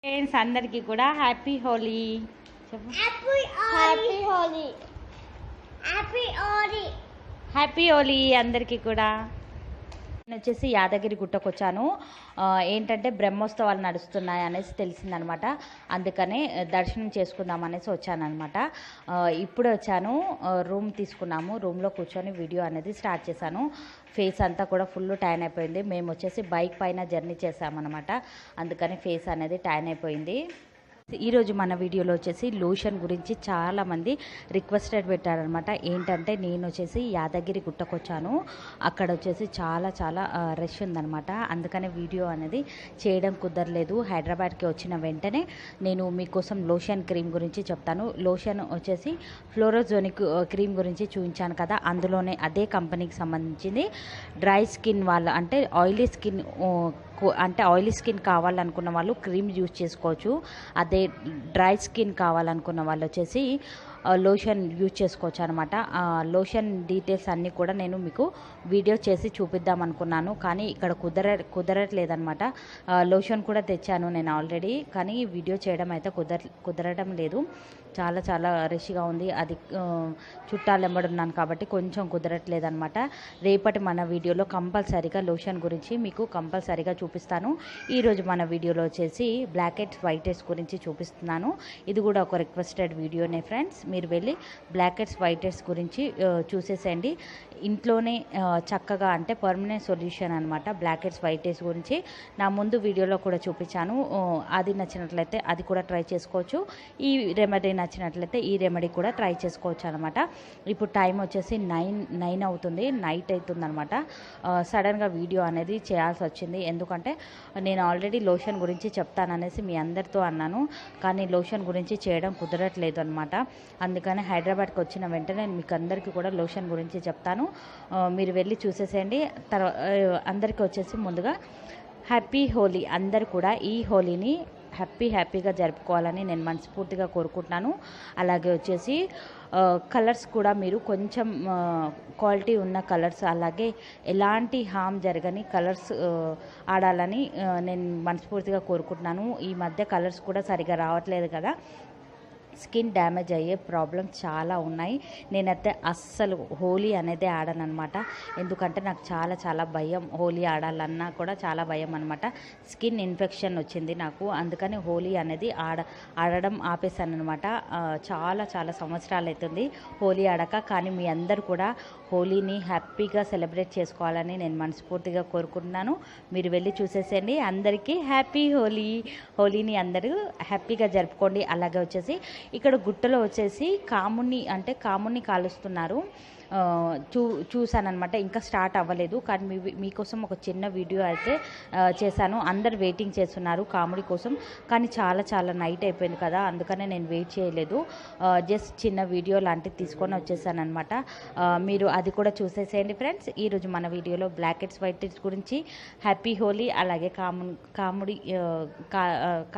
Friends అందరికీ కూడా happy Holi చెప్పు. హ్యాపీ హోలీ అందరికీ కూడా. నేను వచ్చేసి యాదగిరి గుట్టకు వచ్చాను. ఏంటంటే బ్రహ్మోత్సవాలు నడుస్తున్నాయి అనేసి తెలిసిందనమాట. అందుకనే దర్శనం చేసుకుందాం అనేసి వచ్చానమాట. ఇప్పుడు వచ్చాను, రూమ్ తీసుకున్నాము. రూమ్లో కూర్చొని వీడియో అనేది స్టార్ట్ చేశాను. ఫేస్ అంతా కూడా ఫుల్ ట్యాన్ అయిపోయింది. మేము వచ్చేసి బైక్ పైన జర్నీ చేసామన్నమాట. అందుకని ఫేస్ అనేది ట్యాన్ అయిపోయింది. ఈరోజు మన వీడియోలో వచ్చేసి లోషన్ గురించి చాలామంది రిక్వెస్టెడ్ పెట్టారనమాట. ఏంటంటే నేను వచ్చేసి యాదగిరి గుట్టకు వచ్చాను. అక్కడ వచ్చేసి చాలా రష్ ఉందనమాట. అందుకనే వీడియో అనేది చేయడం కుదరలేదు. హైదరాబాద్కి వచ్చిన వెంటనే నేను మీకోసం లోషన్ క్రీమ్ గురించి చెప్తాను. లోషన్ వచ్చేసి ఫ్లోరోజోనిక్ క్రీమ్ గురించి చూపించాను కదా, అందులోనే అదే కంపెనీకి సంబంధించింది. డ్రై స్కిన్ వాళ్ళ అంటే ఆయిలీ స్కిన్ కావాలనుకున్న వాళ్ళు క్రీమ్ యూజ్ చేసుకోవచ్చు. అదే డ్రై స్కిన్ కావాలనుకున్న వాళ్ళు వచ్చేసి లోషన్ యూజ్ చేసుకోవచ్చు అనమాట. లోషన్ డీటెయిల్స్ అన్నీ కూడా నేను మీకు వీడియో చేసి చూపిద్దాం అనుకున్నాను, కానీ ఇక్కడ కుదరట్లేదనమాట. లోషన్ కూడా తెచ్చాను నేను ఆల్రెడీ, కానీ వీడియో చేయడం అయితే కుదరడం లేదు. చాలా రష్గా ఉంది. అది చుట్టాలు ఎంబడున్నాను కాబట్టి కొంచెం కుదరట్లేదనమాట. రేపటి మన వీడియోలో కంపల్సరీగా లోషన్ గురించి మీకు కంపల్సరీగా చూపిస్తాను. ఈరోజు మన వీడియోలో వచ్చేసి బ్లాక్ హెడ్స్ వైట్ హెడ్స్ గురించి చూపిస్తున్నాను. ఇది కూడా ఒక రిక్వెస్టెడ్ వీడియోనే ఫ్రెండ్స్. మీరు వెళ్ళి బ్లాక్ హెడ్స్ వైట్ హెడ్స్ గురించి చూసేసేయండి. ఇంట్లోనే చక్కగా అంటే పర్మనెంట్ సొల్యూషన్ అనమాట. బ్లాక్ హెడ్స్ వైట్ హెడ్స్ గురించి నా ముందు వీడియోలో కూడా చూపించాను. అది నచ్చినట్లయితే అది కూడా ట్రై చేసుకోవచ్చు. ఈ రెమెడీ నచ్చినట్లయితే ఈ రెమెడీ కూడా ట్రై చేసుకోవచ్చు అనమాట. ఇప్పుడు టైం వచ్చేసి 9 అవుతుంది, నైట్ అవుతుందనమాట. సడన్గా వీడియో అనేది చేయాల్సి వచ్చింది. ఎందుకంటే నేను ఆల్రెడీ లోషన్ గురించి చెప్తాననేసి మీ అందరితో అన్నాను, కానీ లోషన్ గురించి చేయడం కుదరట్లేదు అనమాట. అందుకని హైదరాబాద్కి వచ్చిన వెంటనే మీకు అందరికీ కూడా లోషన్ గురించి చెప్తాను. మీరు వెళ్ళి చూసేసేయండి. అందరికీ వచ్చేసి ముందుగా హ్యాపీ హోలీ. అందరు కూడా ఈ హోలీని హ్యాపీగా జరుపుకోవాలని నేను మనస్ఫూర్తిగా కోరుకుంటున్నాను. అలాగే వచ్చేసి కలర్స్ కూడా మీరు కొంచెం క్వాలిటీ ఉన్న కలర్స్, అలాగే ఎలాంటి హామ్ జరగని కలర్స్ ఆడాలని నేను మనస్ఫూర్తిగా కోరుకుంటున్నాను. ఈ మధ్య కలర్స్ కూడా సరిగా రావట్లేదు కదా, స్కిన్ డ్యామేజ్ అయ్యే ప్రాబ్లమ్స్ చాలా ఉన్నాయి. నేనైతే అస్సలు హోలీ అనేది ఆడనమాట. ఎందుకంటే నాకు చాలా భయం. హోలీ ఆడాలన్నా కూడా చాలా భయం అనమాట. స్కిన్ ఇన్ఫెక్షన్ వచ్చింది నాకు. అందుకని హోలీ అనేది ఆడడం ఆపేసాను అనమాట. చాలా సంవత్సరాలు అవుతుంది హోలీ ఆడక. కానీ మీ అందరు కూడా హోలీని హ్యాపీగా సెలబ్రేట్ చేసుకోవాలని నేను మనస్ఫూర్తిగా కోరుకుంటున్నాను. మీరు వెళ్ళి చూసేసేయండి. అందరికీ హ్యాపీ హోలీ. హోలీని అందరూ హ్యాపీగా జరుపుకోండి. అలాగే వచ్చేసి ఇక్కడ గుట్టలో వచ్చేసి కాముని కాలుస్తున్నారు. చూశానమాట. ఇంకా స్టార్ట్ అవ్వలేదు, కానీ మీకోసం ఒక చిన్న వీడియో అయితే చేశాను. అందరు వెయిటింగ్ చేస్తున్నారు కామెడీ కోసం, కానీ చాలా నైట్ అయిపోయింది కదా, అందుకనే నేను వెయిట్ చేయలేదు. జస్ట్ చిన్న వీడియో లాంటిది తీసుకొని వచ్చేసానమాట. మీరు అది కూడా చూసేసేయండి ఫ్రెండ్స్. ఈరోజు మన వీడియోలో బ్లాక్ హెడ్స్ వైట్ హెడ్స్ గురించి, హ్యాపీ హోలీ, అలాగే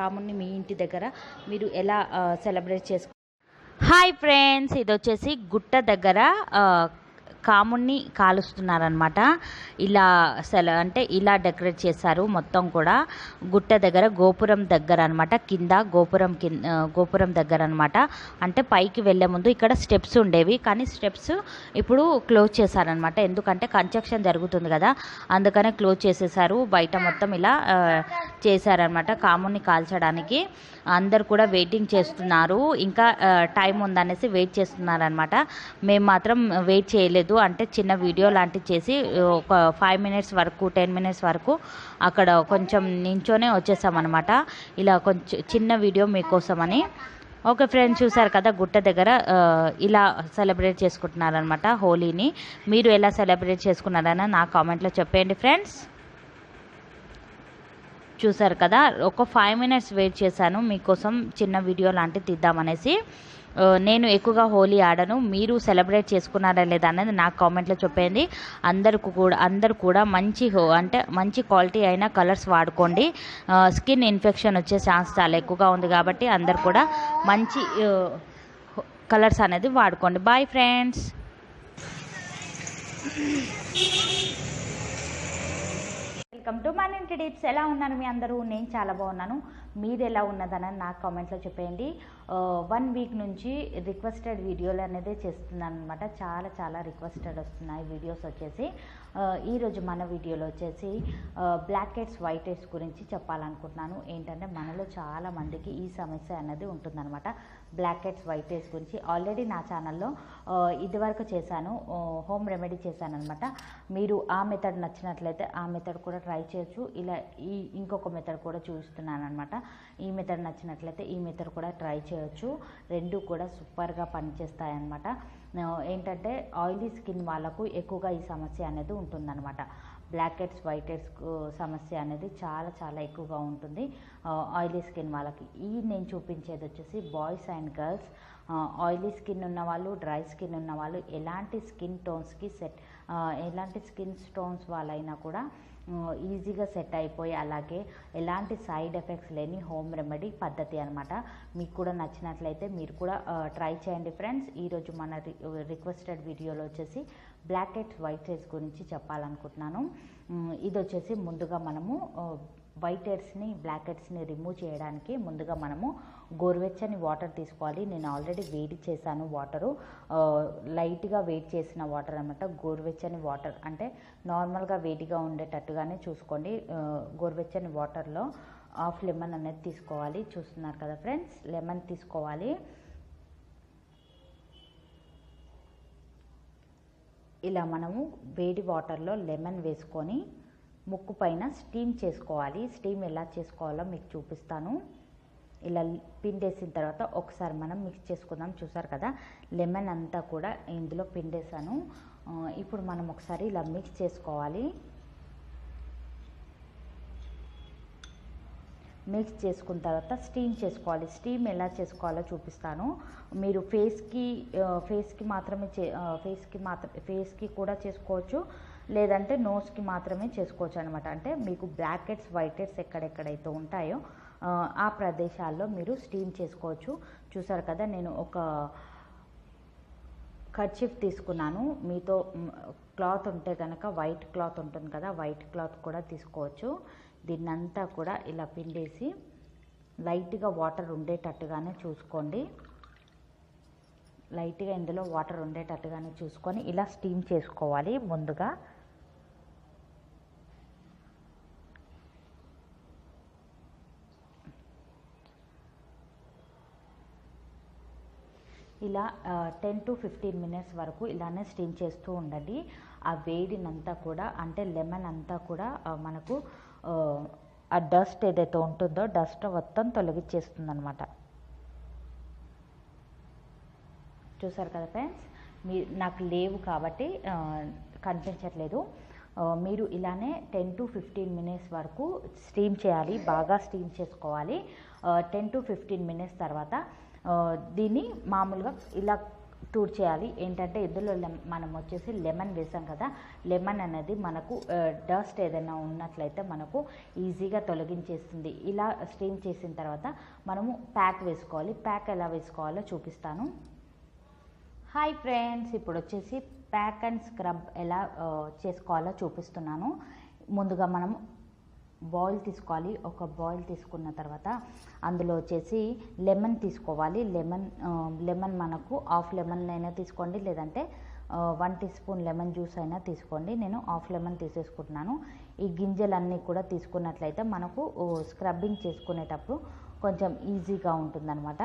కాముని మీ ఇంటి దగ్గర మీరు ఎలా సెలబ్రేట్ చేసుకో. హాయ్ ఫ్రెండ్స్, ఇది వచ్చేసి గుట్ట దగ్గర కాముని కాలుస్తున్నారనమాట. ఇలా డెకరేట్ చేశారు మొత్తం కూడా. గుట్ట దగ్గర గోపురం దగ్గర అనమాట. కింద గోపురం దగ్గర అనమాట. అంటే పైకి వెళ్ళే ముందు ఇక్కడ స్టెప్స్ ఉండేవి, కానీ స్టెప్స్ ఇప్పుడు క్లోజ్ చేశారనమాట. ఎందుకంటే కన్స్ట్రక్షన్ జరుగుతుంది కదా, అందుకనే క్లోజ్ చేసేసారు. బయట మొత్తం ఇలా చేశారనమాట కాముని కాల్చడానికి. అందరు కూడా వెయిటింగ్ చేస్తున్నారు. ఇంకా టైం ఉందనేసి వెయిట్ చేస్తున్నారనమాట. మేము మాత్రం వెయిట్ చేయలేదు. అంటే చిన్న వీడియో లాంటివి చేసి ఒక 5 మినిట్స్ వరకు 10 మినిట్స్ వరకు అక్కడ కొంచెం నించోనే వచ్చేసామన్నమాట. ఇలా కొంచెం చిన్న వీడియో మీకోసమని. ఓకే ఫ్రెండ్స్, చూసారు కదా గుట్ట దగ్గర ఇలా సెలబ్రేట్ చేసుకుంటున్నారనమాట హోలీని. మీరు ఎలా సెలబ్రేట్ చేసుకున్నారని నా కామెంట్లో చెప్పండి ఫ్రెండ్స్. చూసారు కదా, ఒక 5 మినిట్స్ వెయిట్ చేశాను మీకోసం చిన్న వీడియో లాంటివి తీద్దామనేసి. నేను ఎక్కువగా హోలీ ఆడను. మీరు సెలబ్రేట్ చేసుకున్నారా లేదా అనేది నాకు కామెంట్లో చెప్పండి. అందరూ కూడా మంచి క్వాలిటీ అయిన కలర్స్ వాడుకోండి. స్కిన్ ఇన్ఫెక్షన్ వచ్చే ఛాన్స్ చాలా ఎక్కువగా ఉంది కాబట్టి అందరు కూడా మంచి కలర్స్ అనేది వాడుకోండి. Bye friends. వెల్కమ్ టు మన ఇంటి టిప్స్. ఎలా ఉన్నారు మీ అందరూ? నేను చాలా బాగున్నాను. మీది ఎలా ఉన్నదని నాకు కామెంట్లో చెప్పేయండి. 1 వీక్ నుంచి రిక్వెస్టెడ్ వీడియోలు అనేది చేస్తున్నాను అనమాట. చాలా చాలా రిక్వెస్టెడ్ వస్తున్నాయి వీడియోస్ వచ్చేసి. ఈరోజు మన వీడియోలో వచ్చేసి బ్లాక్ హెడ్స్ వైట్ హెడ్స్ గురించి చెప్పాలనుకుంటున్నాను. ఏంటంటే మనలో చాలా మందికి ఈ సమస్య అనేది ఉంటుందన్నమాట. బ్లాక్ హెడ్స్ వైట్ హెడ్స్ గురించి ఆల్రెడీ నా ఛానల్లో ఇదివరకు చేశాను, హోమ్ రెమెడీ చేశాను అనమాట. మీరు ఆ మెథడ్ నచ్చినట్లయితే ఆ మెథడ్ కూడా ట్రై చేయొచ్చు. ఇలా ఇంకొక మెథడ్ కూడా చూపిస్తున్నాను అనమాట. ఈ మెథడ్ నచ్చినట్లయితే ఈ మెథడ్ కూడా ట్రై చేయొచ్చు. రెండు కూడా సూపర్గా పనిచేస్తాయి అన్నమాట. ఏంటంటే ఆయిలీ స్కిన్ వాళ్ళకు ఎక్కువగా ఈ సమస్య అనేది ఉంటుందన్నమాట. బ్లాక్ హెడ్స్ వైట్ హెడ్స్ సమస్య అనేది చాలా చాలా ఎక్కువగా ఉంటుంది ఆయిలీ స్కిన్ వాళ్ళకి. నేను చూపించేది వచ్చేసి boys and girls, oily skin ఉన్నవాళ్ళు, డ్రై స్కిన్ ఉన్నవాళ్ళు, ఎలాంటి స్కిన్ టోన్స్కి ఎలాంటి స్కిన్ టోన్స్ వాళ్ళైనా కూడా ఈజీగా సెట్ అయిపోయి, అలాగే ఎలాంటి సైడ్ ఎఫెక్ట్స్ లేని హోమ్ రెమెడీ పద్ధతి అనమాట. మీకు కూడా నచ్చినట్లయితే మీరు కూడా ట్రై చేయండి ఫ్రెండ్స్. ఈరోజు మన రిక్వెస్టెడ్ వీడియోలో వచ్చేసి బ్లాక్ హెడ్స్ వైట్ హెడ్స్ గురించి చెప్పాలనుకుంటున్నాను. ఇది వచ్చేసి ముందుగా మనము వైట్ హెడ్స్ని బ్లాక్ హెడ్స్ని రిమూవ్ చేయడానికి ముందుగా మనము గోరువెచ్చని వాటర్ తీసుకోవాలి. నేను ఆల్రెడీ వేడి చేశాను వాటరు, లైట్గా వేడి చేసిన వాటర్ అనమాట. గోరువెచ్చని వాటర్ అంటే నార్మల్గా వేడిగా ఉండేటట్టుగానే చూసుకోండి. గోరువెచ్చని వాటర్లో హాఫ్ లెమన్ అనేది తీసుకోవాలి. చూస్తున్నారు కదా ఫ్రెండ్స్, లెమన్ తీసుకోవాలి. ఇలా మనము వేడి వాటర్లో లెమన్ వేసుకొని ముక్కు పైన స్టీమ్ చేసుకోవాలి. స్టీమ్ ఎలా చేసుకోవాలో మీకు చూపిస్తాను. ఇలా పిండేసిన తర్వాత ఒకసారి మనం మిక్స్ చేసుకుందాం. చూసారు కదా, లెమన్ అంతా కూడా ఇందులో పిండేసాను. ఇప్పుడు మనం ఒకసారి ఇలా మిక్స్ చేసుకోవాలి. మిక్స్ చేసుకున్న తర్వాత స్టీమ్ చేసుకోవాలి. స్టీమ్ ఎలా చేసుకోవాలో చూపిస్తాను. మీరు ఫేస్కి కూడా చేసుకోవచ్చు, లేదంటే నోస్కి మాత్రమే చేసుకోవచ్చు అనమాట. అంటే మీకు బ్లాక్ హెడ్స్ వైట్ హెడ్స్ ఎక్కడెక్కడైతే ఉంటాయో ఆ ప్రదేశాల్లో మీరు స్టీమ్ చేసుకోవచ్చు. చూసారు కదా, నేను ఒక కర్చీఫ్ తీసుకున్నాను. మీతో క్లాత్ ఉంటే కనుక వైట్ క్లాత్ ఉంటుంది కదా, వైట్ క్లాత్ కూడా తీసుకోవచ్చు. దీన్నంతా కూడా ఇలా పిండేసి లైట్గా వాటర్ ఉండేటట్టుగానే చూసుకోండి. లైట్గా ఇందులో వాటర్ ఉండేటట్టుగానే చూసుకొని ఇలా స్టీమ్ చేసుకోవాలి. ముందుగా ఇలా 10 to 15 మినిట్స్ వరకు ఇలానే స్టీమ్ చేస్తూ ఉండండి. ఆ వేడినంతా కూడా, అంటే లెమన్ అంతా కూడా మనకు ఆ డస్ట్ ఏదైతే ఉంటుందో డస్ట్ మొత్తం తొలగించేస్తుంది అనమాట. చూసారు కదా ఫ్రెండ్స్, నాకు లేవు కాబట్టి కనిపించట్లేదు. మీరు ఇలానే 10 to 15 మినిట్స్ వరకు స్టీమ్ చేయాలి. బాగా స్టీమ్ చేసుకోవాలి. 10 to 15 మినిట్స్ తర్వాత దీన్ని మామూలుగా ఇలా టూర్ చేయాలి. ఏంటంటే ఇందులో మనం వచ్చేసి లెమన్ వేసాం కదా, లెమన్ అనేది మనకు డస్ట్ ఏదైనా ఉన్నట్లయితే మనకు ఈజీగా తొలగించేస్తుంది. ఇలా స్టీమ్ చేసిన తర్వాత మనము ప్యాక్ వేసుకోవాలి. ప్యాక్ ఎలా వేసుకోవాలో చూపిస్తాను. హాయ్ ఫ్రెండ్స్, ఇప్పుడు వచ్చేసి ప్యాక్ అండ్ స్క్రబ్ ఎలా చేసుకోవాలో చూపిస్తున్నాను. ముందుగా మనం బాయిల్ తీసుకోవాలి. ఒక బాయిల్ తీసుకున్న తర్వాత అందులో వచ్చేసి లెమన్ తీసుకోవాలి. లెమన్ మనకు హాఫ్ లెమన్ అయినా తీసుకోండి, లేదంటే 1 టీ స్పూన్ లెమన్ జ్యూస్ అయినా తీసుకోండి. నేను హాఫ్ లెమన్ తీసేసుకుంటున్నాను. ఈ గింజలన్నీ కూడా తీసుకున్నట్లయితే మనకు స్క్రబ్బింగ్ చేసుకునేటప్పుడు కొంచెం ఈజీగా ఉంటుందన్నమాట.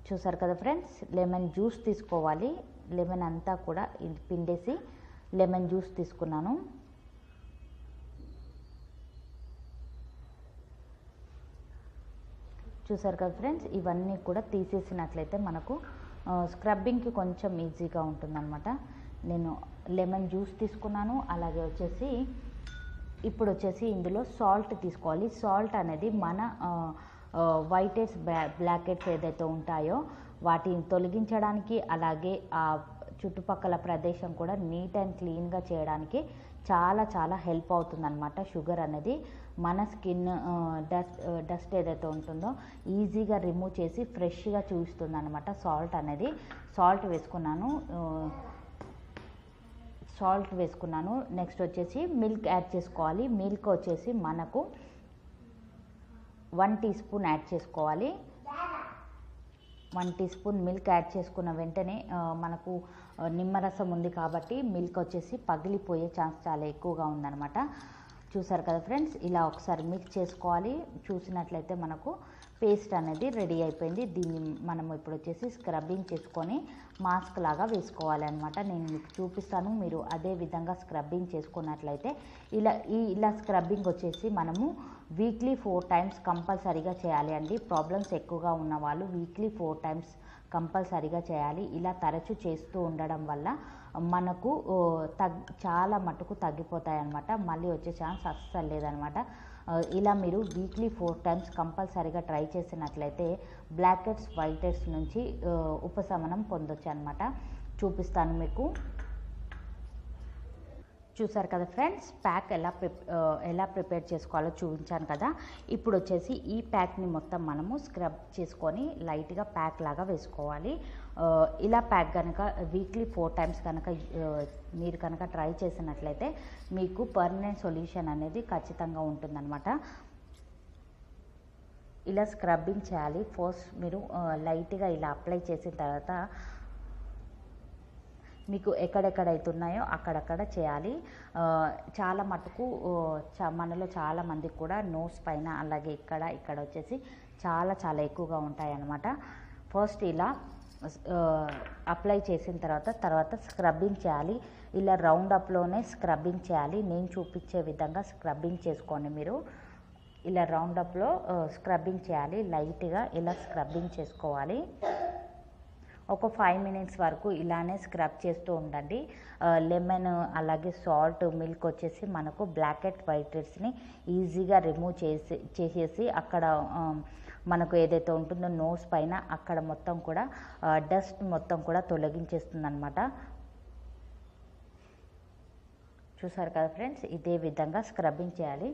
చూసారు కదా ఫ్రెండ్స్, లెమన్ జ్యూస్ తీసుకోవాలి. లెమన్ అంతా కూడా పిండేసి లెమన్ జ్యూస్ తీసుకున్నాను. చూసారు కదా ఫ్రెండ్స్, ఇవన్నీ కూడా తీసేసినట్లయితే మనకు స్క్రబ్బింగ్కి కొంచెం ఈజీగా ఉంటుందన్నమాట. నేను లెమన్ జ్యూస్ తీసుకున్నాను. అలాగే వచ్చేసి ఇప్పుడు వచ్చేసి ఇందులో సాల్ట్ తీసుకోవాలి. సాల్ట్ అనేది మన వైట్ హెడ్స్ బ్లాక్ హెడ్స్ ఏదైతే ఉంటాయో వాటిని తొలగించడానికి, అలాగే ఆ చుట్టుపక్కల ప్రదేశం కూడా నీట్ అండ్ క్లీన్గా చేయడానికి చాలా చాలా హెల్ప్ అవుతుందన్నమాట. షుగర్ అనేది మన స్కిన్ డస్ట్ ఏదైతే ఉంటుందో ఈజీగా రిమూవ్ చేసి ఫ్రెష్గా చూపిస్తుంది అనమాట. సాల్ట్ వేసుకున్నాను. నెక్స్ట్ వచ్చేసి మిల్క్ యాడ్ చేసుకోవాలి. మిల్క్ వచ్చేసి మనకు 1 టీ స్పూన్ యాడ్ చేసుకోవాలి. 1 టీ స్పూన్ మిల్క్ యాడ్ చేసుకున్న వెంటనే మనకు నిమ్మరసం ఉంది కాబట్టి మిల్క్ వచ్చేసి పగిలిపోయే ఛాన్స్ చాలా ఎక్కువగా ఉందన్నమాట. చూసారు కదా ఫ్రెండ్స్, ఇలా ఒకసారి మిక్స్ చేసుకోవాలి. చూసినట్లయితే మనకు పేస్ట్ అనేది రెడీ అయిపోయింది. దీన్ని మనం ఇప్పుడు వచ్చేసి స్క్రబ్బింగ్ చేసుకొని మాస్క్ లాగా వేసుకోవాలి అనమాట. నేను మీకు చూపిస్తాను, మీరు అదే విధంగా స్క్రబ్బింగ్ చేసుకున్నట్లయితే ఇలా స్క్రబ్బింగ్ వచ్చేసి మనము వీక్లీ 4 టైమ్స్ కంపల్సరీగా చేయాలి అండి. ప్రాబ్లమ్స్ ఎక్కువగా ఉన్న వాళ్ళు వీక్లీ 4 టైమ్స్ కంపల్సరీగా చేయాలి. ఇలా తరచూ చేస్తూ ఉండడం వల్ల మనకు చాలా మటుకు తగ్గిపోతాయి అన్నమాట. మళ్ళీ వచ్చే ఛాన్స్ అస్సలు లేదనమాట. ఇలా మీరు వీక్లీ 4 టైమ్స్ కంపల్సరీగా ట్రై చేసినట్లయితే బ్లాక్ హెడ్స్ వైట్ హెడ్స్ నుంచి ఉపశమనం పొందొచ్చు అనమాట. చూపిస్తాను మీకు. చూసారు కదా ఫ్రెండ్స్, ప్యాక్ ఎలా ప్రిపేర్ చేసుకోవాలో చూపించాను కదా. ఇప్పుడు వచ్చేసి ఈ ప్యాక్ని మొత్తం మనము స్క్రబ్ చేసుకొని లైట్గా ప్యాక్ లాగా వేసుకోవాలి. ఇలా ప్యాక్ కనుక వీక్లీ 4 టైమ్స్ కనుక మీరు కనుక ట్రై చేసినట్లయితే మీకు పర్మనెంట్ సొల్యూషన్ అనేది ఖచ్చితంగా ఉంటుందన్నమాట. ఇలా స్క్రబ్బింగ్ చేయాలి. ఫస్ట్ మీరు లైట్గా ఇలా అప్లై చేసిన తర్వాత మీకు ఎక్కడెక్కడైతే ఉన్నాయో అక్కడక్కడ చేయాలి. చాలా మటుకు మనలో చాలామందికి కూడా నోస్ పైన అలాగే ఇక్కడ వచ్చేసి చాలా ఎక్కువగా ఉంటాయన్నమాట. ఫస్ట్ ఇలా అప్లై చేసిన తర్వాత స్క్రబ్బింగ్ చేయాలి. ఇలా రౌండ్ అప్లోనే స్క్రబ్బింగ్ చేయాలి. నేను చూపించే విధంగా స్క్రబ్బింగ్ చేసుకోండి. మీరు ఇలా రౌండ్ అప్లో స్క్రబ్బింగ్ చేయాలి. లైట్గా ఇలా స్క్రబ్బింగ్ చేసుకోవాలి. ఒక 5 మినిట్స్ వరకు ఇలానే స్క్రబ్ చేస్తూ ఉండండి. లెమన్ అలాగే సాల్ట్ మిల్క్ వచ్చేసి మనకు బ్లాక్ హెడ్ వైట్ హెడ్స్ని ఈజీగా రిమూవ్ చేసేసి అక్కడ మనకు ఏదైతే ఉంటుందో నోస్ పైన అక్కడ మొత్తం కూడా డస్ట్ మొత్తం కూడా తొలగించేస్తుంది అనమాట. చూసారు కదా ఫ్రెండ్స్, ఇదే విధంగా స్క్రబ్బింగ్ చేయాలి.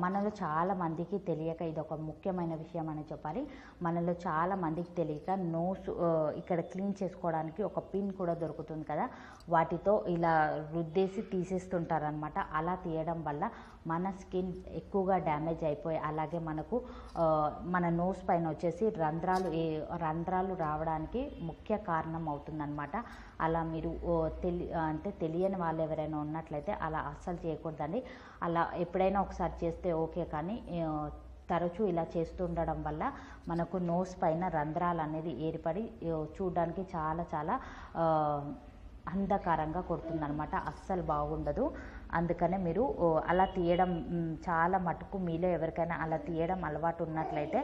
మనలో చాలామందికి తెలియక, ఇది ఒక ముఖ్యమైన విషయం అని చెప్పాలి, మనలో చాలామందికి తెలియక నోస్ ఇక్కడ క్లీన్ చేసుకోవడానికి ఒక పిన్ కూడా దొరుకుతుంది కదా, వాటితో ఇలా రుద్దేసి తీసేస్తుంటారనమాట. అలా తీయడం వల్ల మన స్కిన్ ఎక్కువగా డ్యామేజ్ అయిపోయి అలాగే మనకు మన నోస్ పైన వచ్చేసి రంధ్రాలు రావడానికి ముఖ్య కారణం అవుతుందన్నమాట. అలా మీరు తెలియని వాళ్ళు ఎవరైనా ఉన్నట్లయితే అలా అస్సలు చేయకూడదండి. అలా ఎప్పుడైనా ఒకసారి చేస్తే ఓకే, కానీ తరచూ ఇలా చేస్తూ ఉండడం వల్ల మనకు నోస్ పైన రంధ్రాలు అనేది ఏర్పడి చూడడానికి చాలా అంధకారంగా కొడుతుందనమాట. అస్సలు బాగుండదు. అందుకనే మీరు అలా తీయడం చాలా మటుకు మీలో ఎవరికైనా అలా తీయడం అలవాటు ఉన్నట్లయితే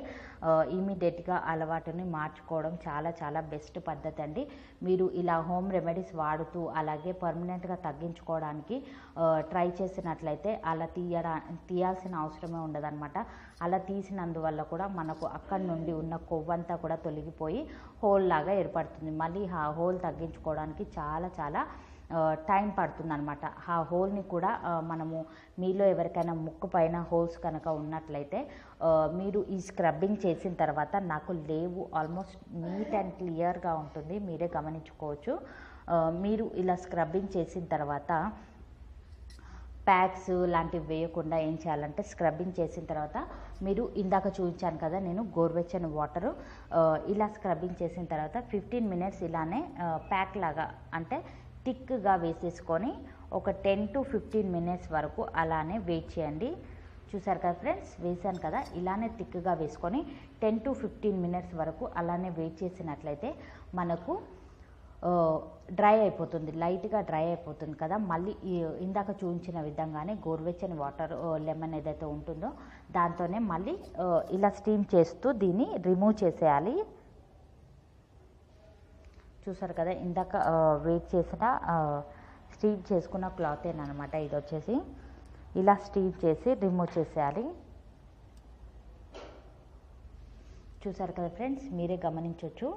ఇమీడియట్గా అలవాటుని మార్చుకోవడం చాలా బెస్ట్ పద్ధతి అండి. మీరు ఇలా హోమ్ రెమెడీస్ వాడుతూ అలాగే పర్మనెంట్గా తగ్గించుకోవడానికి ట్రై చేసినట్లయితే అలా తీయాల్సిన అవసరమే ఉండదన్నమాట. అలా తీసినందువల్ల కూడా మనకు అక్కడి నుండి ఉన్న కొవ్వంతా కూడా తొలగిపోయి హోల్ లాగా ఏర్పడుతుంది. మళ్ళీ ఆ హోల్ తగ్గించుకోవడానికి చాలా టైం పడుతుంది అనమాట. ఆ హోల్ని కూడా మనము మీలో ఎవరికైనా ముక్కు పైన హోల్స్ కనుక ఉన్నట్లయితే మీరు ఈ స్క్రబ్బింగ్ చేసిన తర్వాత నాకు లేవు, ఆల్మోస్ట్ నీట్ అండ్ క్లియర్గా ఉంటుంది, మీరే గమనించుకోవచ్చు. మీరు ఇలా స్క్రబ్బింగ్ చేసిన తర్వాత ప్యాక్స్ లాంటివి వేయకుండా ఏం చేయాలంటే స్క్రబ్బింగ్ చేసిన తర్వాత మీరు ఇందాక చూపించాను కదా నేను గోరువెచ్చని వాటరు ఇలా స్క్రబ్బింగ్ చేసిన తర్వాత 15 మినిట్స్ ఇలానే ప్యాక్ లాగా అంటే థిక్గా వేసేసుకొని ఒక 10 to 15 మినిట్స్ వరకు అలానే వెయిట్ చేయండి. చూసారు కదా ఫ్రెండ్స్, వేసాను కదా, ఇలానే థిక్గా వేసుకొని 10 to 15 మినిట్స్ వరకు అలానే వెయిట్ చేసినట్లయితే మనకు డ్రై అయిపోతుంది, లైట్గా డ్రై అయిపోతుంది కదా. మళ్ళీ ఇందాక చూపించిన విధంగానే గోరువెచ్చని వాటర్ లెమన్ ఏదైతే ఉంటుందో దాంతోనే మళ్ళీ ఇలా స్టీమ్ చేస్తూ దీన్ని రిమూవ్ చేసేయాలి. చూసారు కదా, ఇందాక వెయిట్ చేసిన స్టీమ్ చేసుకున్న క్లాతేనమాట ఇది వచ్చేసి. ఇలా స్టీమ్ చేసి రిమూవ్ చేసేయాలి. చూసారు కదా ఫ్రెండ్స్, మీరే గమనించవచ్చు,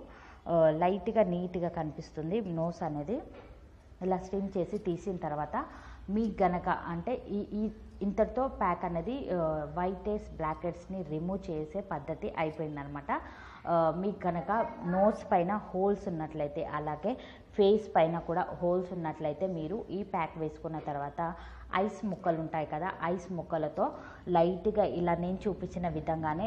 లైట్గా నీట్గా కనిపిస్తుంది నోస్ అనేది. ఇలా స్టీమ్ చేసి తీసిన తర్వాత మీకు గనక అంటే ఇంతటితో ప్యాక్ అనేది వైట్ హెడ్స్ బ్లాక్ హెడ్స్ని రిమూవ్ చేసే పద్ధతి అయిపోయిందనమాట. మీకు కనుక నోస్ పైన హోల్స్ ఉన్నట్లయితే అలాగే ఫేస్ పైన కూడా హోల్స్ ఉన్నట్లయితే మీరు ఈ ప్యాక్ వేసుకున్న తర్వాత ఐస్ ముక్కలు ఉంటాయి కదా, ఐస్ ముక్కలతో లైట్గా ఇలా నేను చూపించిన విధంగానే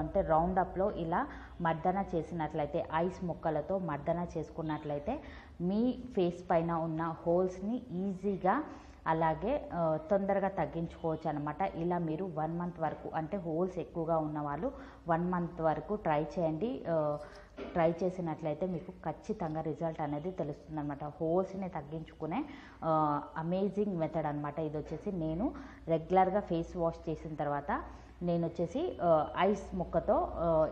అంటే రౌండప్లో ఇలా మర్దన చేసినట్లయితే, ఐస్ ముక్కలతో మర్దన చేసుకున్నట్లయితే మీ ఫేస్ పైన ఉన్న హోల్స్ని ఈజీగా అలాగే తొందరగా తగ్గించుకోవచ్చు అనమాట. ఇలా మీరు 1 మంత్ వరకు, అంటే హోల్స్ ఎక్కువగా ఉన్న వాళ్ళు 1 మంత్ వరకు ట్రై చేయండి. ట్రై చేసినట్లయితే మీకు ఖచ్చితంగా రిజల్ట్ అనేది తెలుస్తుంది అనమాట. హోల్స్ని తగ్గించుకునే అమేజింగ్ మెథడ్ అనమాట ఇది వచ్చేసి. నేను రెగ్యులర్గా ఫేస్ వాష్ చేసిన తర్వాత నేను వచ్చేసి ఐస్ ముక్కతో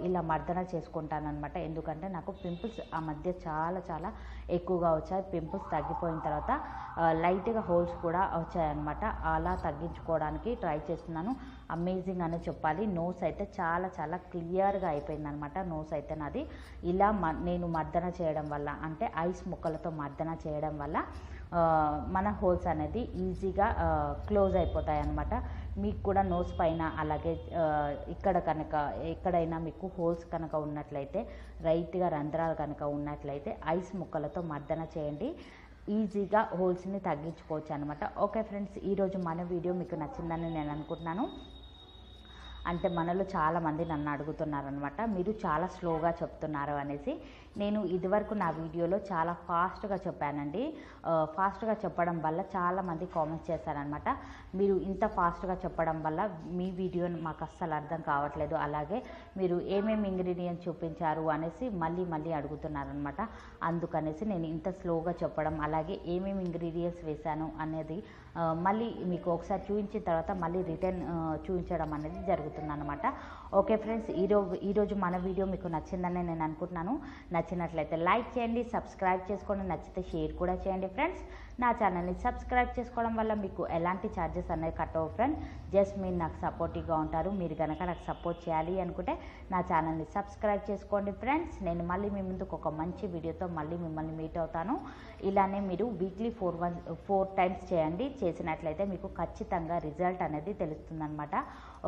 ఇలా మర్దన చేసుకుంటానమాట. ఎందుకంటే నాకు పింపుల్స్ ఆ మధ్య చాలా చాలా ఎక్కువగా వచ్చాయి. పింపుల్స్ తగ్గిపోయిన తర్వాత లైట్గా హోల్స్ కూడా వచ్చాయన్నమాట. అలా తగ్గించుకోవడానికి ట్రై చేస్తున్నాను. అమేజింగ్ అని చెప్పాలి. నోస్ అయితే చాలా చాలా క్లియర్గా అయిపోయిందనమాట. నోస్ అయితే నాది ఇలా నేను మర్దన చేయడం వల్ల, అంటే ఐస్ ముక్కలతో మర్దన చేయడం వల్ల మన హోల్స్ అనేది ఈజీగా క్లోజ్ అయిపోతాయి అన్నమాట. మీకు కూడా నోస్ పైన అలాగే ఇక్కడ కనుక ఎక్కడైనా మీకు హోల్స్ కనుక ఉన్నట్లయితే, రైట్గా రంధ్రాలు కనుక ఉన్నట్లయితే ఐస్ ముక్కలతో మర్దన చేయండి. ఈజీగా హోల్స్ని తగ్గించుకోవచ్చు అనమాట. ఓకే ఫ్రెండ్స్, ఈరోజు మన వీడియో మీకు నచ్చిందని నేను అనుకుంటున్నాను. అంటే మనలో చాలామంది నన్ను అడుగుతున్నారనమాట, మీరు చాలా స్లోగా చెప్తున్నారు అనేసి. నేను ఇదివరకు నా వీడియోలో చాలా ఫాస్ట్గా చెప్పానండి. ఫాస్ట్గా చెప్పడం వల్ల చాలామంది కామెంట్స్ చేశారనమాట, మీరు ఇంత ఫాస్ట్గా చెప్పడం వల్ల మీ వీడియో మాకు అస్సలు అర్థం కావట్లేదు, అలాగే మీరు ఏమేమి ఇంగ్రీడియంట్స్ చూపించారు అనేసి మళ్ళీ మళ్ళీ అడుగుతున్నారనమాట. అందుకనేసి నేను ఇంత స్లోగా చెప్పడం, అలాగే ఏమేమి ఇంగ్రీడియంట్స్ వేశాను అనేది మళ్ళీ మీకు ఒకసారి చూపించిన తర్వాత మళ్ళీ రిటర్న్ చూపించడం అనేది జరుగుతుందన్నమాట. ఓకే ఫ్రెండ్స్, ఈరోజు మన వీడియో మీకు నచ్చిందని నేను అనుకుంటున్నాను. నచ్చినట్లయితే లైక్ చేయండి, సబ్స్క్రైబ్ చేసుకోండి, నచ్చితే షేర్ కూడా చేయండి ఫ్రెండ్స్. నా ఛానల్ని సబ్స్క్రైబ్ చేసుకోవడం వల్ల మీకు ఎలాంటి ఛార్జెస్ అనేది కట్ అవ్వవు ఫ్రెండ్స్. జస్ట్ మీరు నాకు సపోర్టివ్గా ఉంటారు. మీరు కనుక నాకు సపోర్ట్ చేయాలి అనుకుంటే నా ఛానల్ని సబ్స్క్రైబ్ చేసుకోండి ఫ్రెండ్స్. నేను మళ్ళీ మీ ముందుకు ఒక మంచి వీడియోతో మళ్ళీ మిమ్మల్ని మీట్ అవుతాను. ఇలానే మీరు వీక్లీ 4 టైమ్స్ చేయండి. చేసినట్లయితే మీకు ఖచ్చితంగా రిజల్ట్ అనేది తెలుస్తుందన్నమాట.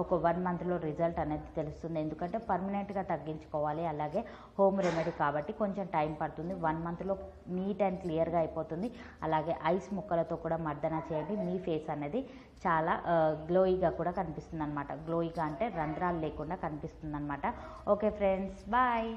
ఒక 1 మంత్లో రిజల్ట్ అనేది తెలుస్తుంది. ఎందుకంటే పర్మనెంట్గా తగ్గించుకోవాలి, అలాగే హోమ్ రెమెడీ కాబట్టి కొంచెం టైం పడుతుంది. 1 మంత్లో నీట్ అండ్ క్లియర్గా అయిపోతుంది. అలాగే ఐస్ ముక్కలతో కూడా మర్దన చేయండి. మీ ఫేస్ అనేది చాలా గ్లోయిగా కూడా కనిపిస్తుంది అనమాట. గ్లోయిగా అంటే రంధ్రాలు లేకుండా కనిపిస్తుంది అనమాట. Okay friends, bye.